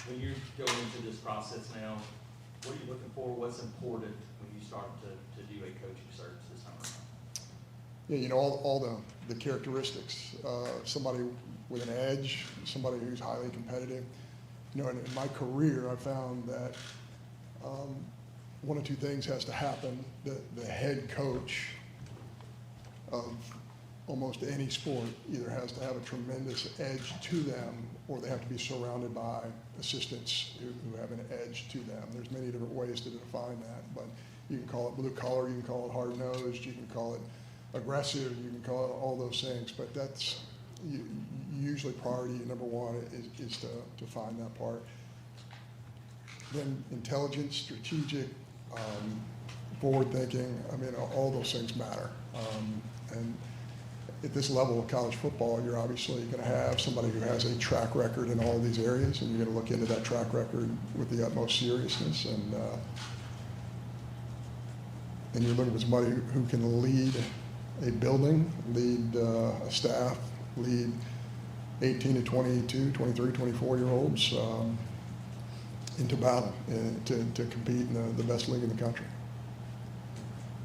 When you're going into this process now, what are you looking for? What's important when you start to do a coaching search this time around? Yeah, you know, all the characteristics. Somebody with an edge, somebody who's highly competitive. You know, in my career, I found that one of two things has to happen. The head coach of almost any sport either has to have a tremendous edge to them, or they have to be surrounded by assistants who have an edge to them. There's many different ways to define that, but you can call it blue collar, you can call it hard nosed, you can call it aggressive, you can call it all those things, but that's usually priority number one is to find that part. Then intelligence, strategic, forward thinking, I mean, all those things matter. And at this level of college football, you're obviously going to have somebody who has a track record in all of these areas, and you're going to look into that track record with the utmost seriousness. And you're looking for somebody who can lead a building, lead a staff, lead 18 to 22, 23, 24-year-olds into battle to compete in the best league in the country.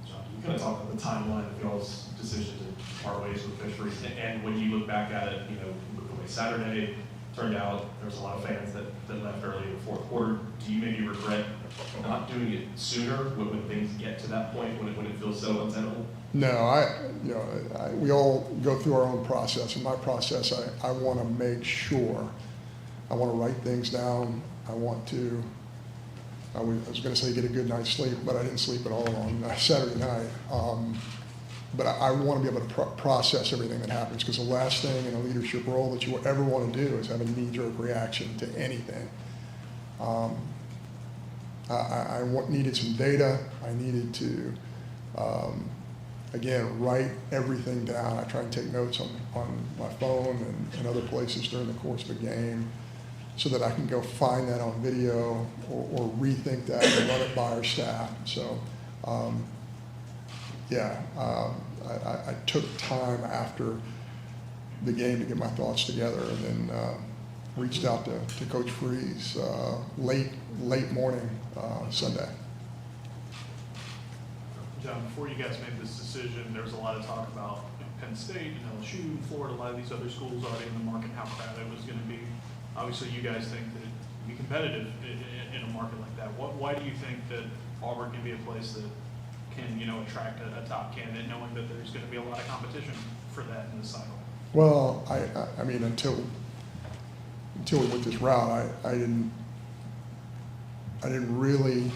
John, you kind of talk about the timeline of y'all's decision to part ways with Fisheries, and when you look back at it, you know, look away Saturday, turned out there was a lot of fans that left early in the fourth quarter. Do you maybe regret not doing it sooner when things get to that point, when it feels so untenable? No, we all go through our own process. In my process, I want to make sure, I want to write things down. I want to, I was going to say get a good night's sleep, but I didn't sleep at all on Saturday night. But I want to be able to process everything that happens, because the last thing in a leadership role that you ever want to do is have a knee-jerk reaction to anything. I needed some data. I needed to, again, write everything down. I try and take notes on my phone and other places during the course of a game, so that I can go find that on video or rethink that and run it by our staff. So, I took time after the game to get my thoughts together, and then reached out to Coach Freeze late morning Sunday. John, before you guys made this decision, there was a lot of talk about Penn State and LSU, Florida, a lot of these other schools already in the market, how crowded it was going to be. Obviously, you guys think that it can be competitive in a market like that. Why do you think that Auburn can be a place that can, attract a top candidate, knowing that there's going to be a lot of competition for that in the cycle? Well, I mean, until we went this route, I didn't really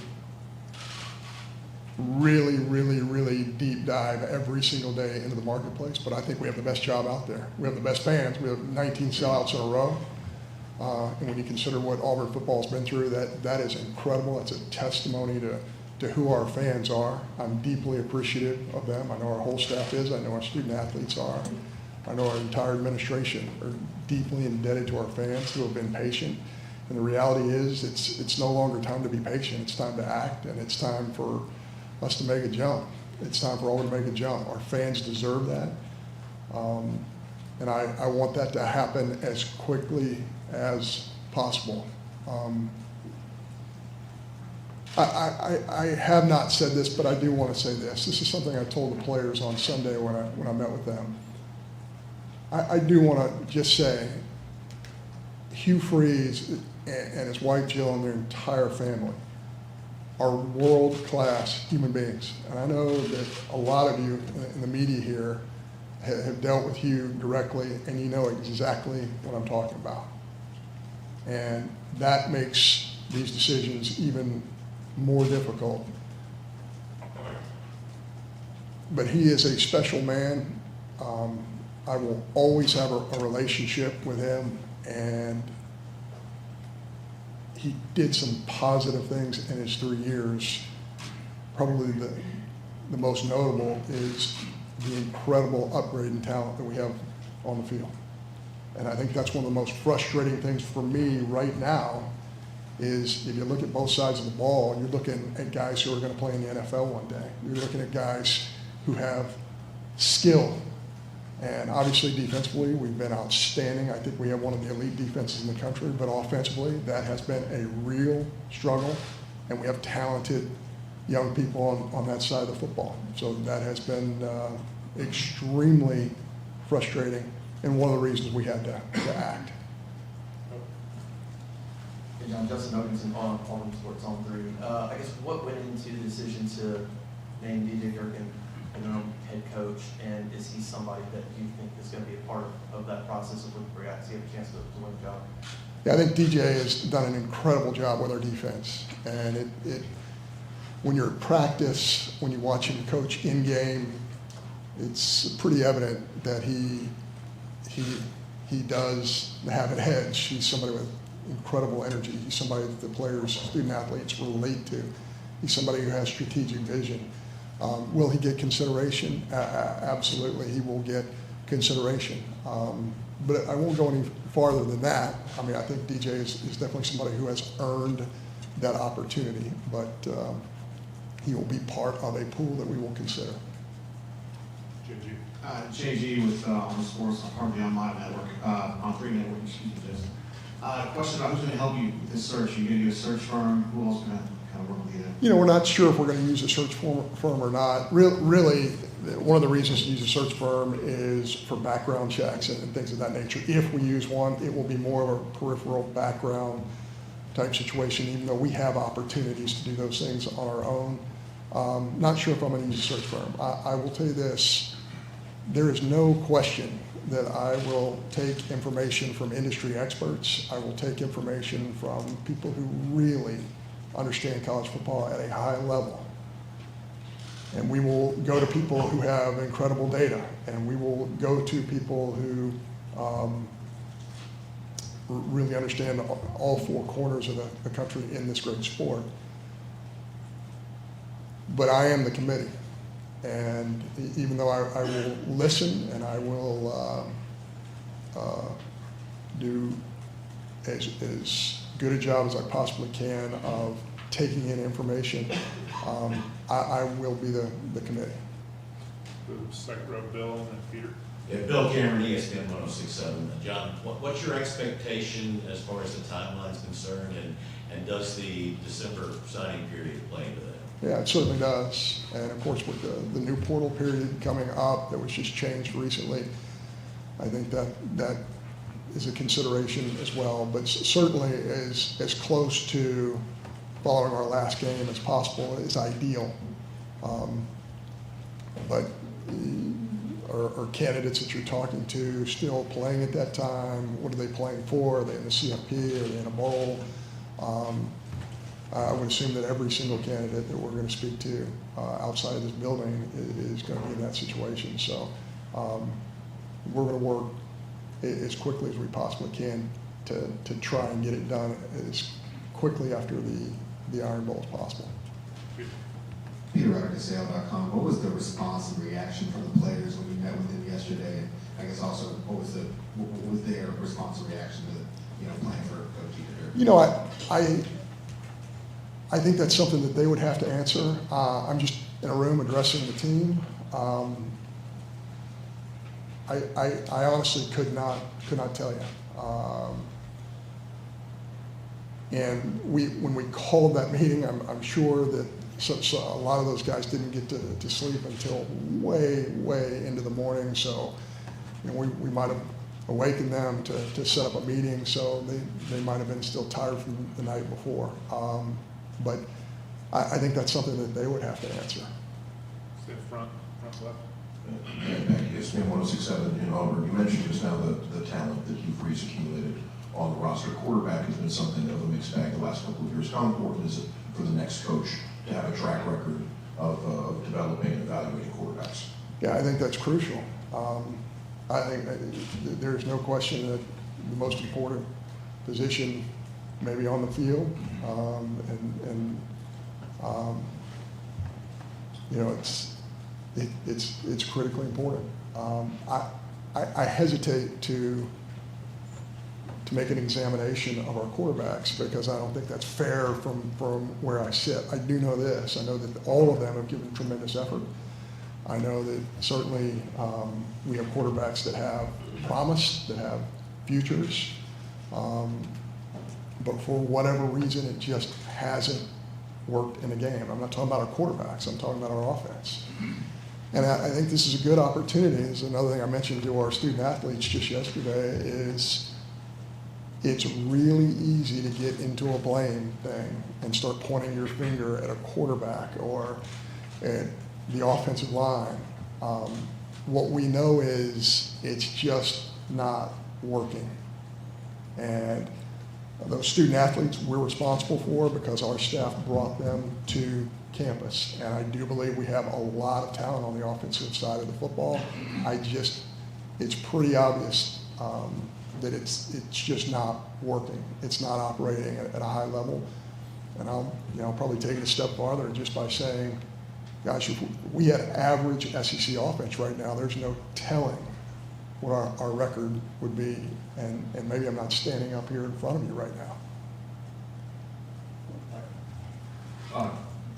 deep dive every single day into the marketplace. But I think we have the best job out there. We have the best fans. We have 19 sellouts in a row. And when you consider what Auburn football has been through, that is incredible. It's a testimony to who our fans are. I'm deeply appreciative of them. I know our whole staff is. I know our student athletes are. I know our entire administration are deeply indebted to our fans who have been patient. And the reality is, it's no longer time to be patient. It's time to act, and it's time for us to make a jump. It's time for Auburn to make a jump. Our fans deserve that. And I want that to happen as quickly as possible. I have not said this, but I do want to say this. This is something I told the players on Sunday when I met with them. I do want to just say, Hugh Freeze and his wife Jill and their entire family are world-class human beings. And I know that a lot of you in the media here have dealt with Hugh directly, and you know exactly what I'm talking about. And that makes these decisions even more difficult. But he is a special man. I will always have a relationship with him, and he did some positive things in his 3 years. Probably the most notable is the incredible upgrade in talent that we have on the field. And I think that's one of the most frustrating things for me right now is if you look at both sides of the ball, you're looking at guys who are going to play in the NFL one day. You're looking at guys who have skill And obviously defensively, we've been outstanding. I think we have one of the elite defenses in the country, but offensively, that has been a real struggle. And we have talented young people on that side of the football. So that has been extremely frustrating and one of the reasons we had to act. Hey, John, Justin Hoganson on Auburn Sports on 3. I guess what went into the decision to name DJ Durkin interim head coach, and is he somebody that you think is going to be a part of that process of looking for guys to have a chance to win the job? Yeah, I think DJ has done an incredible job with our defense, and when you're at practice, when you watch him coach in game, it's pretty evident that he does have an edge. He's somebody with incredible energy. He's somebody that the players, student athletes relate to. He's somebody who has strategic vision. Will he get consideration? Absolutely, he will get consideration. But I won't go any farther than that. I mean, I think DJ is definitely somebody who has earned that opportunity, but he will be part of a pool that we will consider. JG with Auburn Sports, part of the online network, on 3 Network, excuse me, Jason. Question about who's going to help you with this search? Are you going to use a search firm? Who else is going to kind of work with you there? You know, we're not sure if we're going to use a search firm or not. Really, one of the reasons to use a search firm is for background checks and things of that nature. If we use one, it will be more of a peripheral background type situation, even though we have opportunities to do those things on our own. Not sure if I'm going to use a search firm. I will tell you this. There is no question that I will take information from industry experts. I will take information from people who really understand college football at a high level. And we will go to people who have incredible data, and we will go to people who really understand all 4 corners of the country in this great sport. But I am the committee. And even though I will listen and I will do as good a job as I possibly can of taking in information, I will be the committee. Second row, Bill and then Peter. Yeah, Bill Cameron, ESPN 106.7. John, what's your expectation as far as the timeline's concerned, and does the December signing period play into that? Yeah, it certainly does. And of course, with the new portal period coming up that was just changed recently, I think that is a consideration as well. But certainly as close to following our last game as possible is ideal. But are candidates that you're talking to still playing at that time? What are they playing for? Are they in the CFP? Are they in a bowl? I would assume that every single candidate that we're going to speak to outside of this building is going to be in that situation. So we're going to work as quickly as we possibly can to try and get it done as quickly after the Iron Bowl as possible. Peter Rodriguez.com. What was the response and reaction from the players when you met with them yesterday? And I guess also, what was their response and reaction to playing for Coach Jeter? You know, I think that's something that they would have to answer. I'm just in a room addressing the team. I honestly could not tell you. And when we called that meeting, I'm sure that so a lot of those guys didn't get to sleep until way into the morning. So we might have awakened them to set up a meeting. So they might have been still tired from the night before. But I think that's something that they would have to answer. Stay front left. ESPN 106.7 in Auburn. You mentioned just now the talent that Hugh Freeze accumulated on the roster. Quarterback has been something of a mixed bag the last couple of years. How important is it for the next coach to have a track record of developing and evaluating quarterbacks? Yeah, I think that's crucial. I think there's no question that the most important position maybe on the field, it's critically important. I hesitate to make an examination of our quarterbacks because I don't think that's fair from where I sit. I do know this. I know that all of them have given tremendous effort. I know that certainly we have quarterbacks that have promise, that have futures, but for whatever reason, it just hasn't worked in the game. I'm not talking about our quarterbacks, I'm talking about our offense. And I think this is a good opportunity. This is another thing I mentioned to our student athletes just yesterday is it's really easy to get into a blame thing and start pointing your finger at a quarterback or at the offensive line. What we know is it's just not working. And those student athletes we're responsible for because our staff brought them to campus. And I do believe we have a lot of talent on the offensive side of the football. It's pretty obvious that it's just not working. It's not operating at a high level. And I'll probably take it a step farther just by saying, gosh, if we had average SEC offense right now, there's no telling what our record would be. And maybe I'm not standing up here in front of you right now.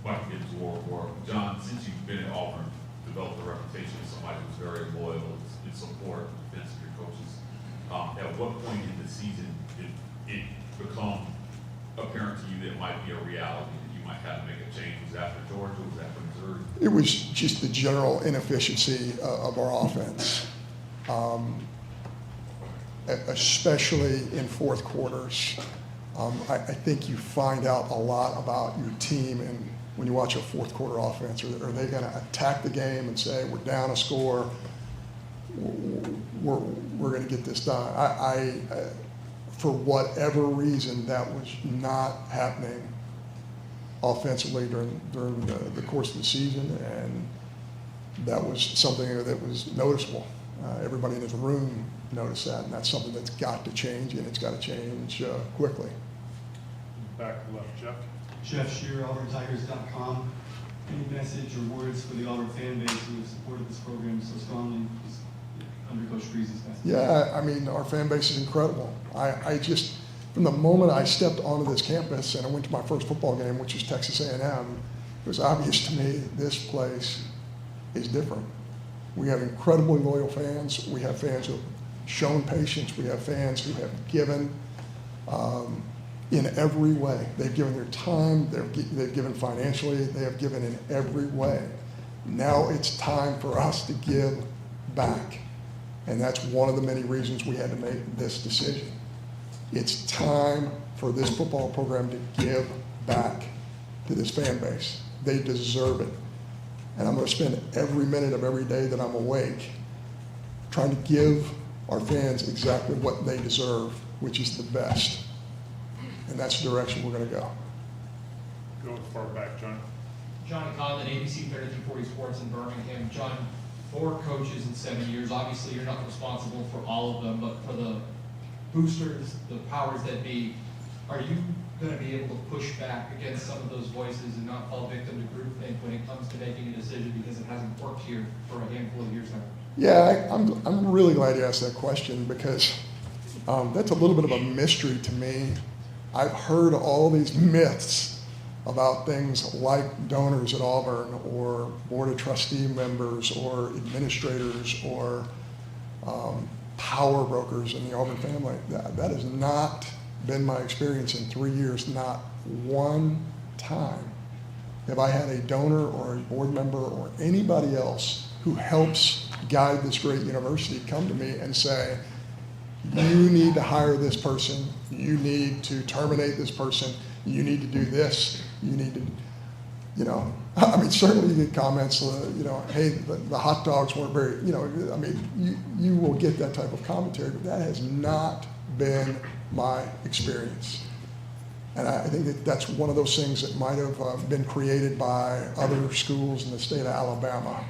Like to get to war. John, since you've been at Auburn, developed a reputation as somebody who's very loyal and support the defense of your coaches. At what point in the season did it become apparent to you that it might be a reality that you might have to make a change? Was that after Georgia? Was that after Missouri? It was just the general inefficiency of our offense, especially in fourth quarters. I think you find out a lot about your team and when you watch a fourth quarter offense. Are they going to attack the game and say, we're down a score, we're going to get this done? For whatever reason, that was not happening offensively during the course of the season, and that was something that was noticeable. Everybody in this room noticed that, and that's something that's got to change, and it's got to change quickly. Back left, Jeff. Jeff Shearer, AuburnTigers.com. Any message or words for the Auburn fan base who have supported this program so strongly under Coach Freeze's best? Yeah, I mean, our fan base is incredible. I just, from the moment I stepped onto this campus and I went to my first football game, which was Texas A&M, it was obvious to me this place is different. We have incredibly loyal fans. We have fans who have shown patience. We have fans who have given in every way. They've given their time. They've given financially. They have given in every way. Now it's time for us to give back. And that's one of the many reasons we had to make this decision. It's time for this football program to give back to this fan base. They deserve it. And I'm going to spend every minute of every day that I'm awake trying to give our fans exactly what they deserve, which is the best. And that's the direction we're going to go. Going far back, John. Johnny Conlon, ABC 3340 Sports in Birmingham. John, 4 coaches in 7 years. Obviously, you're not responsible for all of them, but for the boosters, the powers that be, are you going to be able to push back against some of those voices and not fall victim to groupthink when it comes to making a decision because it hasn't worked here for a handful of years now? Yeah, I'm really glad you asked that question because that's a little bit of a mystery to me. I've heard all these myths about things like donors at Auburn or board of trustee members or administrators or power brokers in the Auburn family. That has not been my experience in 3 years. Not one time have I had a donor or a board member or anybody else who helps guide this great university come to me and say, you need to hire this person, you need to terminate this person, you need to do this, you need to, I mean, certainly you get comments, hey, the hot dogs weren't very, I mean, you will get that type of commentary, but that has not been my experience. And I think that that's one of those things that might have been created by other schools in the state of Alabama.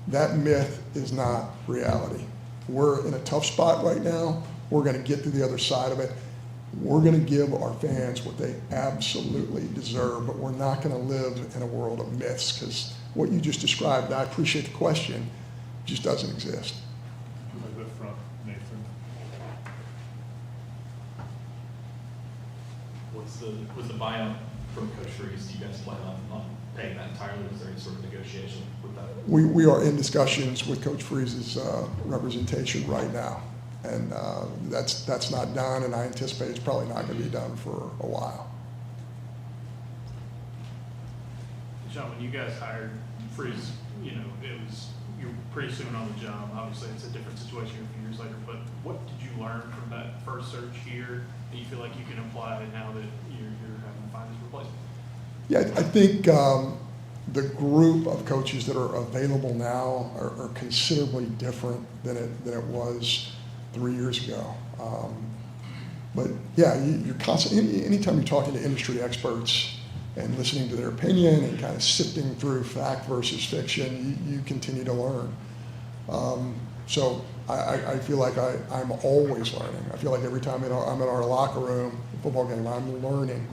That myth is not reality. We're in a tough spot right now. We're going to get to the other side of it. We're going to give our fans what they absolutely deserve, but we're not going to live in a world of myths because what you just described, I appreciate the question, just doesn't exist. Right up front, Nathan. Was the buyout from Coach Freeze? Do you guys plan on paying that entirely? Is there any sort of negotiation with that? We are in discussions with Coach Freeze's representation right now. And that's not done, and I anticipate it's probably not going to be done for a while. John, when you guys hired Freeze, you know, you were pretty soon on the job. Obviously, it's a different situation a few years later, but what did you learn from that first search here that you feel like you can apply now that you're having to find this replacement? Yeah, I think the group of coaches that are available now are considerably different than it was 3 years ago. But yeah, you're constantly, anytime you're talking to industry experts and listening to their opinion and kind of sifting through fact versus fiction, you continue to learn. So I feel like I'm always learning. I feel like every time I'm in our locker room, football game, I'm learning.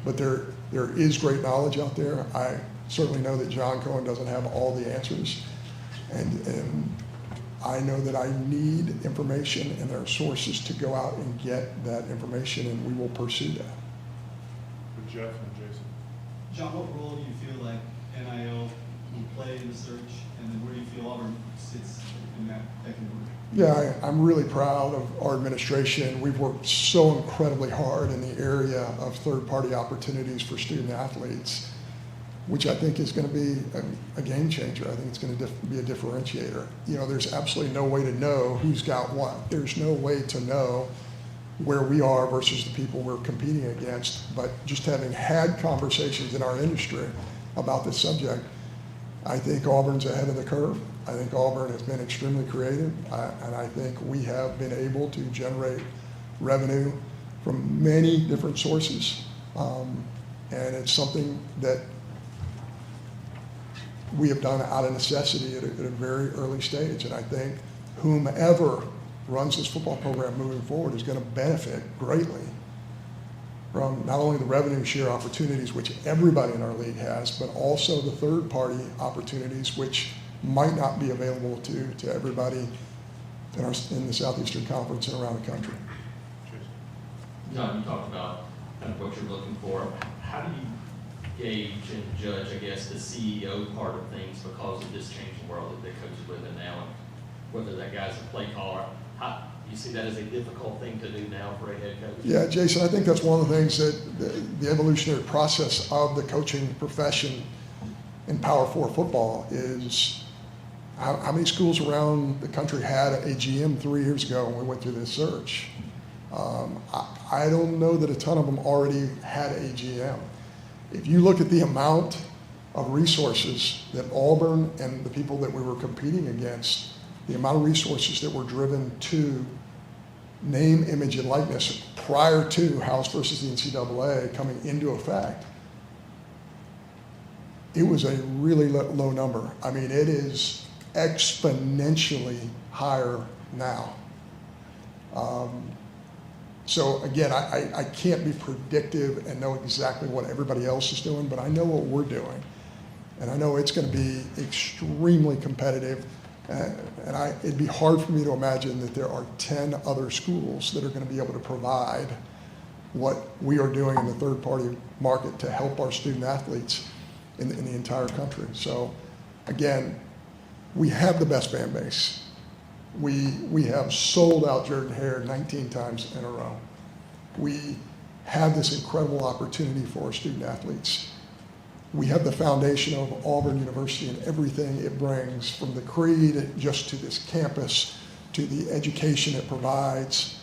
But there is great knowledge out there. I certainly know that John Cohen doesn't have all the answers. And I know that I need information, and there are sources to go out and get that information, and we will pursue that. With Jeff and Jason. John, what role do you feel like NIL will play in the search, and then where do you feel Auburn sits in that pecking order? Yeah, I'm really proud of our administration. We've worked so incredibly hard in the area of third-party opportunities for student athletes, which I think is going to be a game changer. I think it's going to be a differentiator. You know, there's absolutely no way to know who's got what. There's no way to know where we are versus the people we're competing against. But just having had conversations in our industry about this subject, I think Auburn's ahead of the curve. I think Auburn has been extremely creative, and I think we have been able to generate revenue from many different sources. And it's something that we have done out of necessity at a very early stage. And I think whomever runs this football program moving forward is going to benefit greatly from not only the revenue share opportunities, which everybody in our league has, but also the third-party opportunities, which might not be available to everybody in the Southeastern Conference and around the country. John, you talked about kind of what you're looking for. How do you gauge and judge, I guess, the CEO part of things because of this changing world that the coaches live in now, and whether that guy's a play caller? How you see that as a difficult thing to do now for a head coach? Yeah, Jason, I think that's one of the things that the evolutionary process of the coaching profession in Power 4 football is how many schools around the country had a GM 3 years ago when we went through this search. I don't know that a ton of them already had a GM. If you look at the amount of resources that Auburn and the people that we were competing against, the amount of resources that were driven to name, image, and likeness prior to House versus the NCAA coming into effect, it was a really low number. I mean, it is exponentially higher now. So again, I can't be predictive and know exactly what everybody else is doing, but I know what we're doing. And I know it's going to be extremely competitive. And it'd be hard for me to imagine that there are 10 other schools that are going to be able to provide what we are doing in the third-party market to help our student athletes in the entire country. So again, we have the best fan base. We have sold out Jordan-Hare 19 times in a row. We have this incredible opportunity for our student athletes. We have the foundation of Auburn University and everything it brings, from the creed just to this campus, to the education it provides,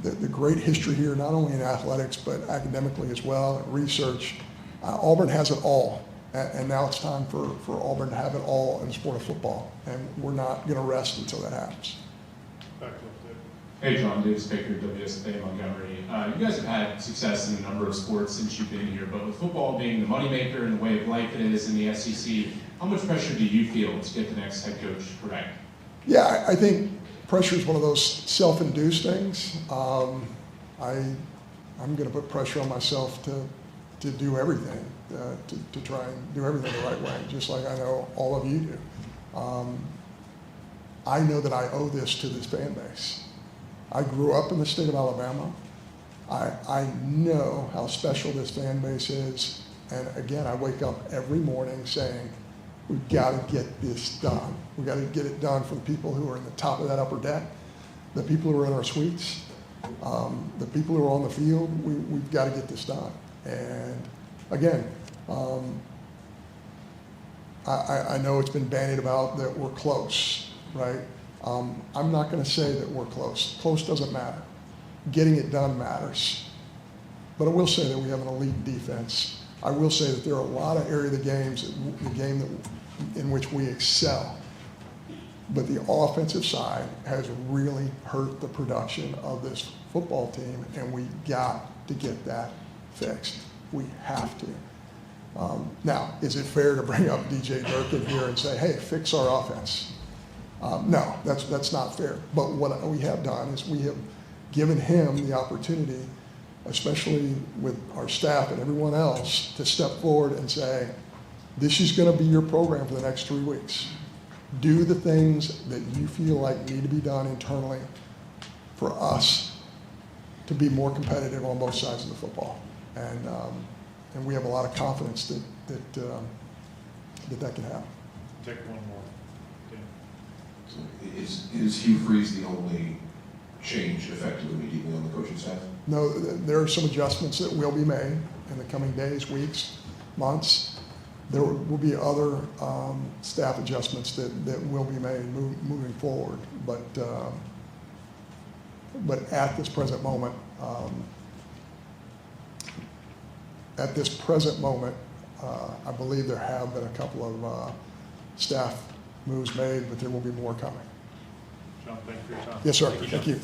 the great history here, not only in athletics, but academically as well, and research. Auburn has it all. And now it's time for Auburn to have it all in the sport of football. And we're not going to rest until that happens. Hey, John, Davis Baker, WSFA Montgomery. You guys have had success in a number of sports since you've been here, but with football being the moneymaker and the way of life it is in the SEC, how much pressure do you feel to get the next head coach correct? Yeah, I think pressure is one of those self-induced things. I'm going to put pressure on myself to do everything, to try and do everything the right way, just like I know all of you do. I know that I owe this to this fan base. I grew up in the state of Alabama. I know how special this fan base is, and again, I wake up every morning saying, we've got to get this done. We've got to get it done for the people who are in the top of that upper deck, the people who are in our suites, the people who are on the field. We've got to get this done. And again, I know it's been bandied about that we're close, right? I'm not going to say that we're close. Close doesn't matter. Getting it done matters. But I will say that we have an elite defense. I will say that there are a lot of areas of the game in which we excel. But the offensive side has really hurt the production of this football team, and we got to get that fixed. We have to. Now, is it fair to bring up DJ Durkin here and say, hey, fix our offense? No, that's not fair. But what we have done is we have given him the opportunity, especially with our staff and everyone else, to step forward and say, this is going to be your program for the next 3 weeks. Do the things that you feel like need to be done internally for us to be more competitive on both sides of the football. And we have a lot of confidence that can happen. Take one more. Okay. Is Hugh Freeze the only change effective immediately on the coaching staff? No, there are some adjustments that will be made in the coming days, weeks, months. There will be other staff adjustments that will be made moving forward. But at this present moment, I believe there have been a couple of staff moves made, but there will be more coming. John, thank you for your time. Yes, sir. Thank you, Thank John. you.